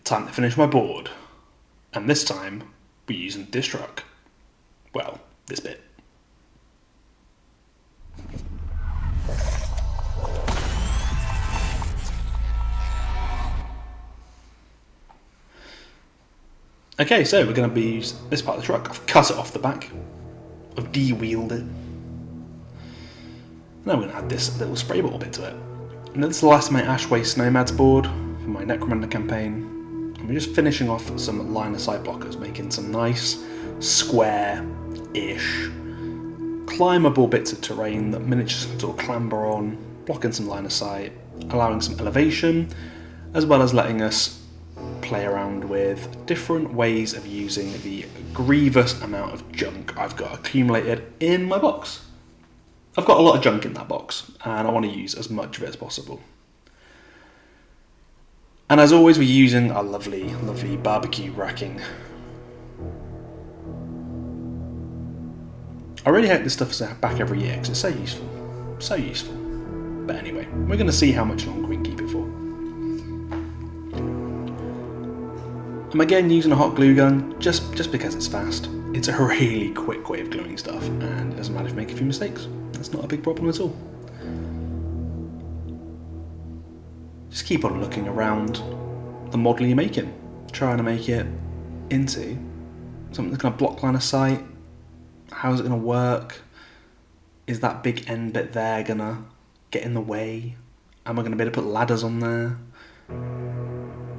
time to finish my board. And this time, we're using this truck. Well, this bit. Okay, so we're going to use this part of the truck. I've cut it off the back. I've de-wheeled it. Now we're going to add this little spray bottle bit to it. And this is the last of my Ash Waste Nomads board for my Necromunda campaign. And we're just finishing off some line of sight blockers, making some nice, square-ish, climbable bits of terrain that miniatures can sort of clamber on, blocking some line of sight, allowing some elevation, as well as letting us play around with different ways of using the grievous amount of junk I've got accumulated in my box. I've got a lot of junk in that box, and I want to use as much of it as possible. And as always, we're using our lovely, lovely barbecue racking. I really hope this stuff's back every year, because it's so useful. So useful. But anyway, we're going to see how much longer we can keep it for. I'm again using a hot glue gun, just because it's fast. It's a really quick way of gluing stuff, and it doesn't matter if you make a few mistakes. That's not a big problem at all. Just keep on looking around the model you're making, trying to make it into something that's going to block line of sight. How's it going to work? Is that big end bit there going to get in the way? Am I going to be able to put ladders on there?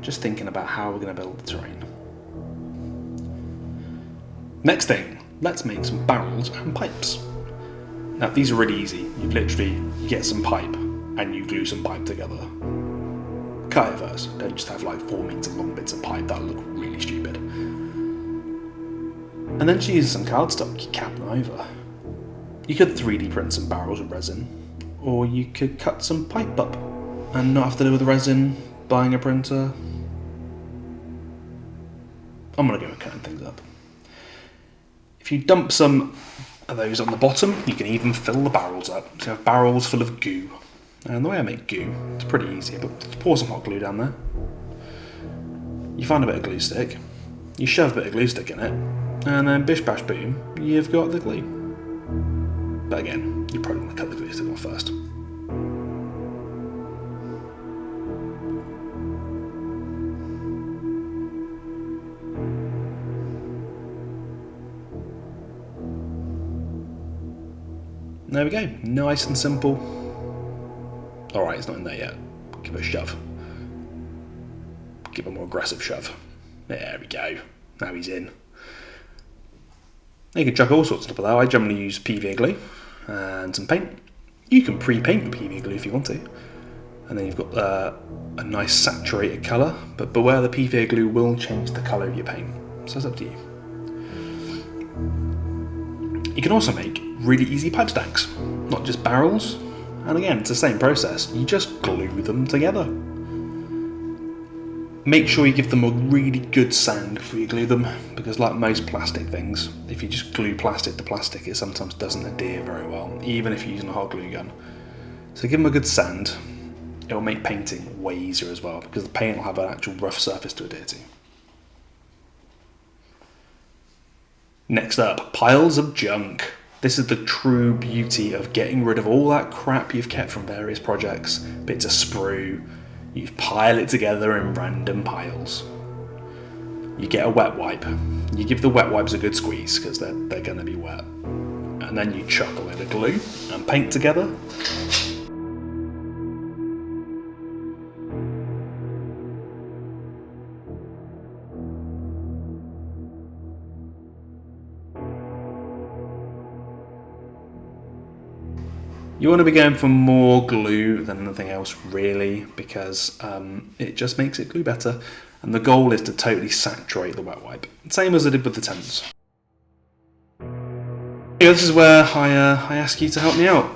Just thinking about how we're going to build the terrain. Next thing, let's make some barrels and pipes. Now these are really easy. You get some pipe and you glue some pipe together. Cut it first. Don't just have like 4 meter long bits of pipe. That'll look really stupid. And then just use some cardstock. You cap them over. You could 3D print some barrels with resin, or you could cut some pipe up and not have to deal with the resin, buying a printer. I'm going to go with cutting things up. If you dump some of those on the bottom, you can even fill the barrels up. So you have barrels full of goo. And the way I make goo, it's pretty easy, but just pour some hot glue down there. You find a bit of glue stick, you shove a bit of glue stick in it, and then bish bash boom, you've got the glue. But again, you probably want to cut the glue stick off first. There we go, nice and simple. Alright, it's not in there yet. Give it a shove. Give it a more aggressive shove. There we go. Now he's in. You can chuck all sorts of stuff with that. I generally use PVA glue and some paint. You can pre-paint with PVA glue if you want to. And then you've got a nice saturated colour, but beware the PVA glue will change the colour of your paint. So it's up to you. You can also make really easy pipe stacks, not just barrels. And again, it's the same process. You just glue them together. Make sure you give them a really good sand before you glue them, because like most plastic things, if you just glue plastic to plastic, it sometimes doesn't adhere very well, even if you're using a hot glue gun. So give them a good sand. It will make painting way easier as well, because the paint will have an actual rough surface to adhere to. Next up, piles of junk. This is the true beauty of getting rid of all that crap you've kept from various projects. Bits of sprue, you pile it together in random piles. You get a wet wipe. You give the wet wipes a good squeeze because they're going to be wet. And then you chuck a load of glue and paint together. You want to be going for more glue than anything else really, because it just makes it glue better, and the goal is to totally saturate the wet wipe, same as I did with the tents. This is where I ask you to help me out.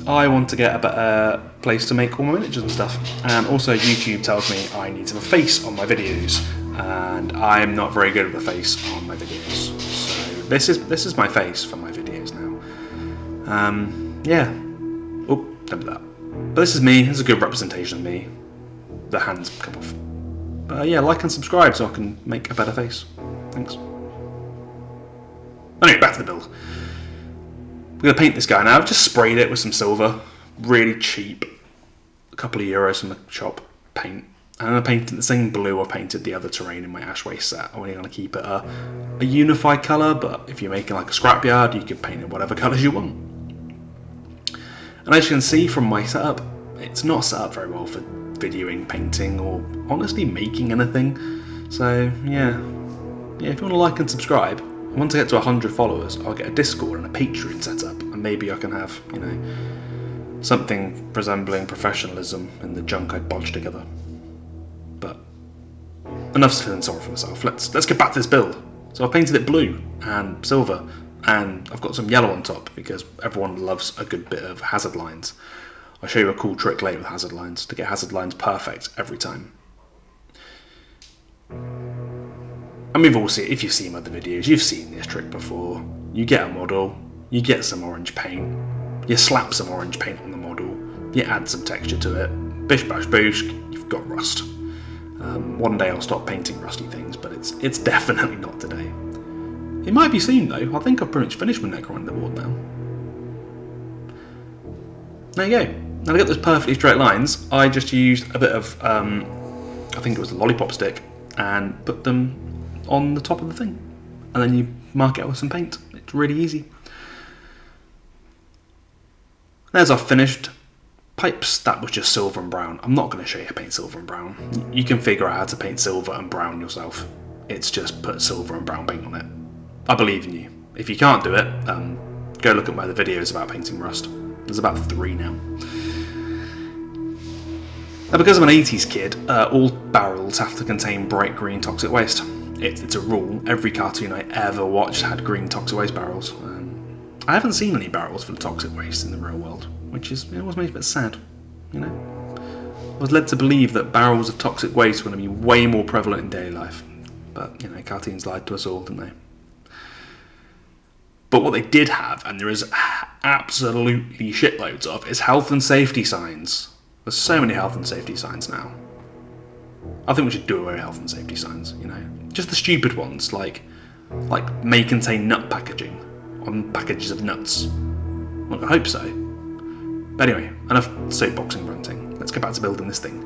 I want to get a better place to make all my miniatures and stuff, and also YouTube tells me I need to have a face on my videos, and I'm not very good with the face on my videos. So this is my face for my videos now. Yeah. Oh, don't do that. But this is me. This is a good representation of me. The hands come off. But yeah, like and subscribe so I can make a better face. Thanks. Anyway, back to the build. We're going to paint this guy now. I've just sprayed it with some silver. Really cheap. A couple of euros from the shop. Paint. And I'm painting the same blue I painted the other terrain in my Ash Waste set. I'm only going to keep it a unified colour, but if you're making like a scrapyard, you can paint it whatever colours you want. And as you can see from my setup, it's not set up very well for videoing, painting, or honestly making anything. So yeah, if you want to like and subscribe, once I get to 100 followers, I'll get a Discord and a Patreon set up, and maybe I can have, you know, something resembling professionalism in the junk I bodged together. But enough feeling sorry for myself. Let's get back to this build. So I've painted it blue and silver, and I've got some yellow on top because everyone loves a good bit of hazard lines. I'll show you a cool trick later with hazard lines to get hazard lines perfect every time. And we've all seen, if you've seen other videos, you've seen this trick before. You get a model, you get some orange paint, you slap some orange paint on the model, you add some texture to it, bish bash boosh, you've got rust. One day I'll stop painting rusty things, but it's definitely not today. It might be soon though. I think I've pretty much finished my Necron board now. There you go. Now to get those perfectly straight lines, I just used a bit of, I think it was a lollipop stick, and put them on the top of the thing. And then you mark it out with some paint. It's really easy. There's our finished pipes. That was just silver and brown. I'm not going to show you how to paint silver and brown. You can figure out how to paint silver and brown yourself. It's just put silver and brown paint on it. I believe in you. If you can't do it, go look at my other videos about painting rust. There's about 3 now. Now, because I'm an 80s kid, all barrels have to contain bright green toxic waste. It's a rule. Every cartoon I ever watched had green toxic waste barrels. I haven't seen any barrels full of toxic waste in the real world, which is, it always makes me a bit sad, you know. I was led to believe that barrels of toxic waste were going to be way more prevalent in daily life, but you know, cartoons lied to us all, didn't they? But what they did have, and there is absolutely shitloads of, is health and safety signs. There's so many health and safety signs now. I think we should do away with health and safety signs, you know. Just the stupid ones, like may contain nut packaging on packages of nuts. Well, I hope so. But anyway, enough soapboxing ranting. Let's get back to building this thing.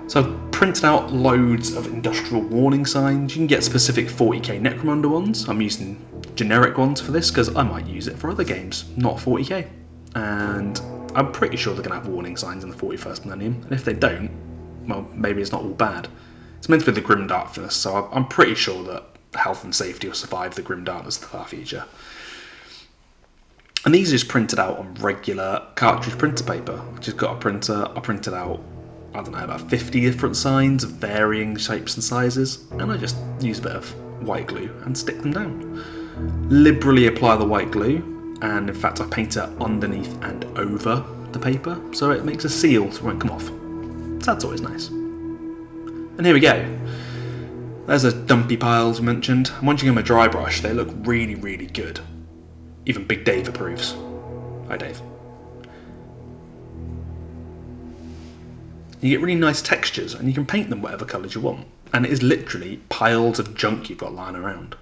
So I've printed out loads of industrial warning signs. You can get specific 40k Necromunda ones. I'm using generic ones for this because I might use it for other games, not 40k. And I'm pretty sure they're going to have warning signs in the 41st Millennium. And if they don't, well, maybe it's not all bad. It's meant to be the grim darkness, so I'm pretty sure that health and safety will survive the grim darkness of the far future. And these are just printed out on regular cartridge printer paper. I just got a printer, I printed out, I don't know, about 50 different signs of varying shapes and sizes, and I just use a bit of white glue and stick them down. Liberally apply the white glue, and in fact I paint it underneath and over the paper, so it makes a seal so it won't come off. So that's always nice. And here we go. There's those dumpy piles mentioned. And once you give them a dry brush, they look really, really good. Even Big Dave approves. Hi, Dave. You get really nice textures, and you can paint them whatever colours you want. And it is literally piles of junk you've got lying around.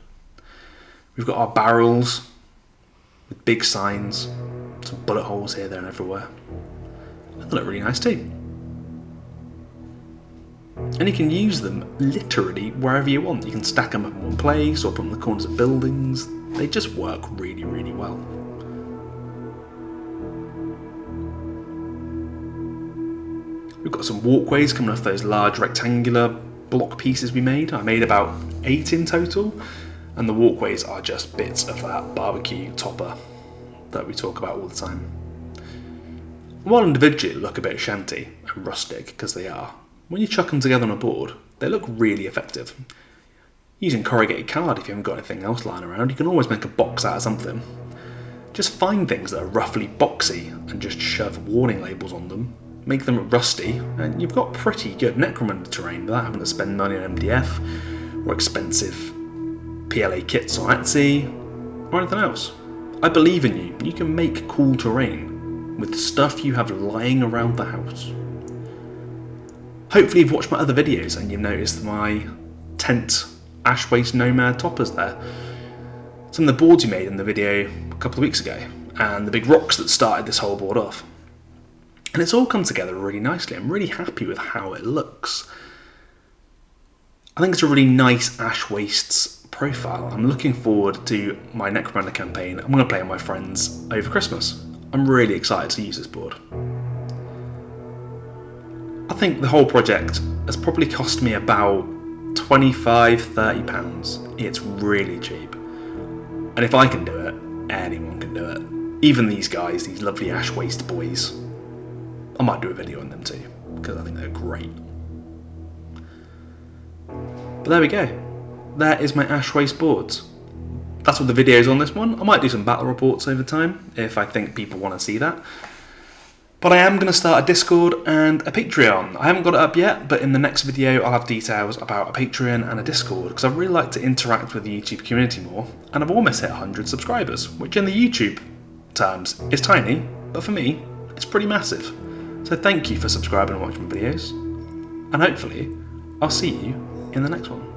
We've got our barrels with big signs, some bullet holes here, there, and everywhere. They look really nice too. And you can use them literally wherever you want. You can stack them up in one place or put them in the corners of buildings. They just work really, really well. We've got some walkways coming off those large rectangular block pieces we made. I made about 8 in total, and the walkways are just bits of that barbecue topper that we talk about all the time. While individually they look a bit shanty and rustic, because they are, when you chuck them together on a board, they look really effective. Using corrugated card, if you haven't got anything else lying around, you can always make a box out of something. Just find things that are roughly boxy and just shove warning labels on them, make them rusty, and you've got pretty good Necromunda terrain without having to spend money on MDF or expensive PLA kits on Etsy or anything else. I believe in you. You can make cool terrain with stuff you have lying around the house. Hopefully you've watched my other videos and you've noticed my tent ash waste nomad toppers there. Some of the boards you made in the video a couple of weeks ago, and the big rocks that started this whole board off. And it's all come together really nicely. I'm really happy with how it looks. I think it's a really nice ash wastes profile. I'm looking forward to my Necromunda campaign. I'm going to play with my friends over Christmas. I'm really excited to use this board. I think the whole project has probably cost me about £25–30. It's really cheap. And if I can do it, anyone can do it. Even these guys, these lovely ash waste boys. I might do a video on them too, because I think they're great. But there we go. That is my ash waste boards. That's all the videos on this one. I might do some battle reports over time, if I think people want to see that. But I am going to start a Discord and a Patreon. I haven't got it up yet, but in the next video I'll have details about a Patreon and a Discord, because I really like to interact with the YouTube community more, and I've almost hit 100 subscribers, which in the YouTube terms is tiny, but for me, it's pretty massive. So thank you for subscribing and watching my videos, and hopefully I'll see you in the next one.